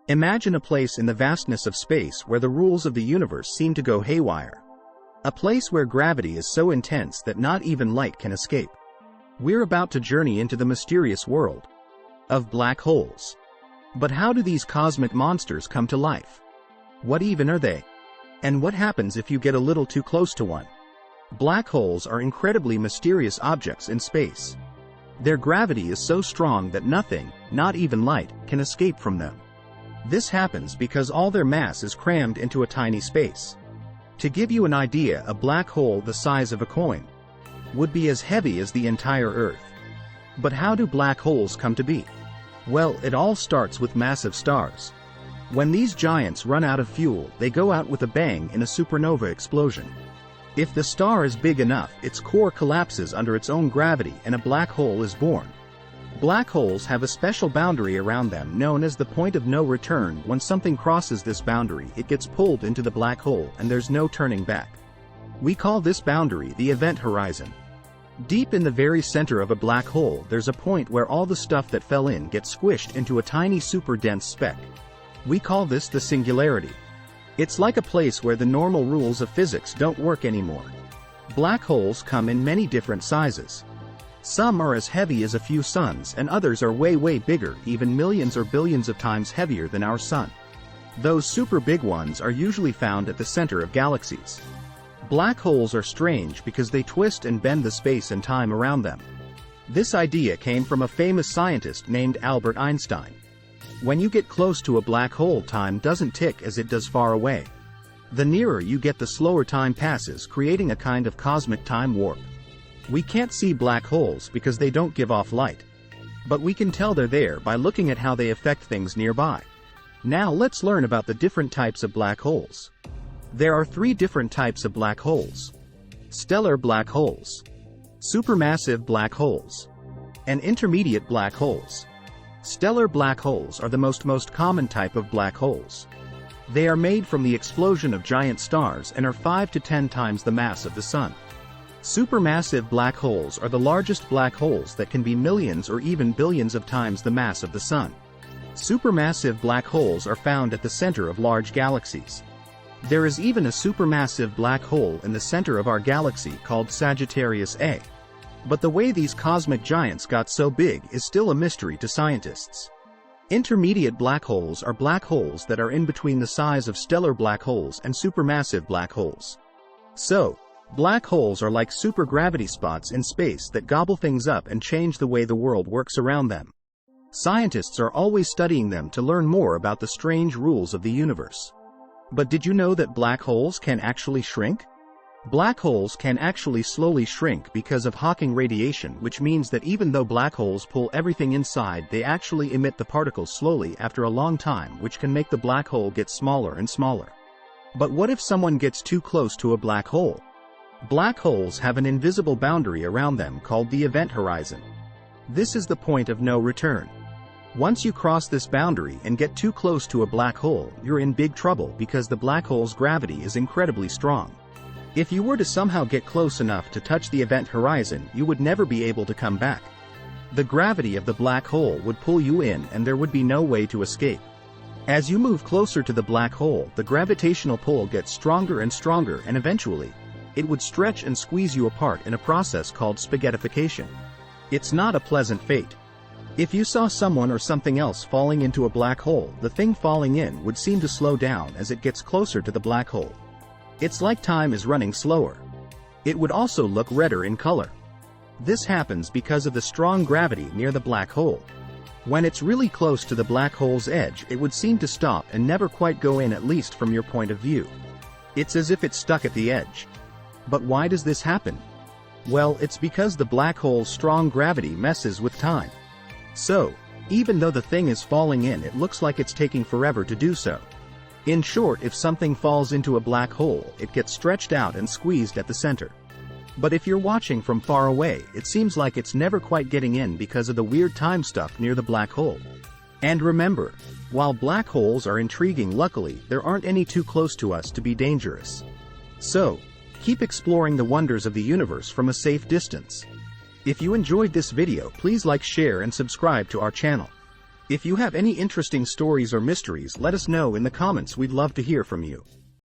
Imagine a place in the vastness of space where the rules of the universe seem to go haywire. A place where gravity is so intense that not even light can escape. We're about to journey into the mysterious world of black holes. But how do these cosmic monsters come to life? What even are they? And what happens if you get a little too close to one? Black holes are incredibly mysterious objects in space. Their gravity is so strong that nothing, not even light, can escape from them. This happens because all their mass is crammed into a tiny space. To give you an idea, a black hole the size of a coin would be as heavy as the entire Earth. But how do black holes come to be? Well, it all starts with massive stars. When these giants run out of fuel, they go out with a bang in a supernova explosion. If the star is big enough, its core collapses under its own gravity and a black hole is born. Black holes have a special boundary around them known as the point of no return. When something crosses this boundary, it gets pulled into the black hole and there's no turning back. We call this boundary the event horizon. Deep in the very center of a black hole, there's a point where all the stuff that fell in gets squished into a tiny super-dense speck. We call this the singularity. It's like a place where the normal rules of physics don't work anymore. Black holes come in many different sizes. Some are as heavy as a few suns, and others are way bigger, even millions or billions of times heavier than our sun. Those super big ones are usually found at the center of galaxies. Black holes are strange because they twist and bend the space and time around them. This idea came from a famous scientist named Albert Einstein. When you get close to a black hole, time doesn't tick as it does far away. The nearer you get, the slower time passes, creating a kind of cosmic time warp. We can't see black holes because they don't give off light. But we can tell they're there by looking at how they affect things nearby. Now let's learn about the different types of black holes. There are 3 different types of black holes: stellar black holes, supermassive black holes, and intermediate black holes. Stellar black holes are the most common type of black holes. They are made from the explosion of giant stars and are 5 to 10 times the mass of the Sun. Supermassive black holes are the largest black holes that can be millions or even billions of times the mass of the Sun. Supermassive black holes are found at the center of large galaxies. There is even a supermassive black hole in the center of our galaxy called Sagittarius A. But the way these cosmic giants got so big is still a mystery to scientists. Intermediate black holes are black holes that are in between the size of stellar black holes and supermassive black holes. So, black holes are like supergravity spots in space that gobble things up and change the way the world works around them. Scientists are always studying them to learn more about the strange rules of the universe. But did you know that black holes can actually shrink? Black holes can actually slowly shrink because of Hawking radiation, which means that even though black holes pull everything inside, they actually emit the particles slowly after a long time, which can make the black hole get smaller and smaller. But what if someone gets too close to a black hole? Black holes have an invisible boundary around them called the event horizon. This is the point of no return. Once you cross this boundary and get too close to a black hole, you're in big trouble because the black hole's gravity is incredibly strong. If you were to somehow get close enough to touch the event horizon, you would never be able to come back. The gravity of the black hole would pull you in and there would be no way to escape. As you move closer to the black hole, the gravitational pull gets stronger and stronger, and eventually, it would stretch and squeeze you apart in a process called spaghettification. It's not a pleasant fate. If you saw someone or something else falling into a black hole, the thing falling in would seem to slow down as it gets closer to the black hole. It's like time is running slower. It would also look redder in color. This happens because of the strong gravity near the black hole. When it's really close to the black hole's edge, it would seem to stop and never quite go in, at least from your point of view. It's as if it's stuck at the edge. But why does this happen? Well, it's because the black hole's strong gravity messes with time. So, even though the thing is falling in, it looks like it's taking forever to do so. In short, if something falls into a black hole, it gets stretched out and squeezed at the center. But if you're watching from far away, it seems like it's never quite getting in because of the weird time stuff near the black hole. And remember, while black holes are intriguing, luckily, there aren't any too close to us to be dangerous. So, keep exploring the wonders of the universe from a safe distance. If you enjoyed this video, please like, share, and subscribe to our channel. If you have any interesting stories or mysteries, let us know in the comments. We'd love to hear from you.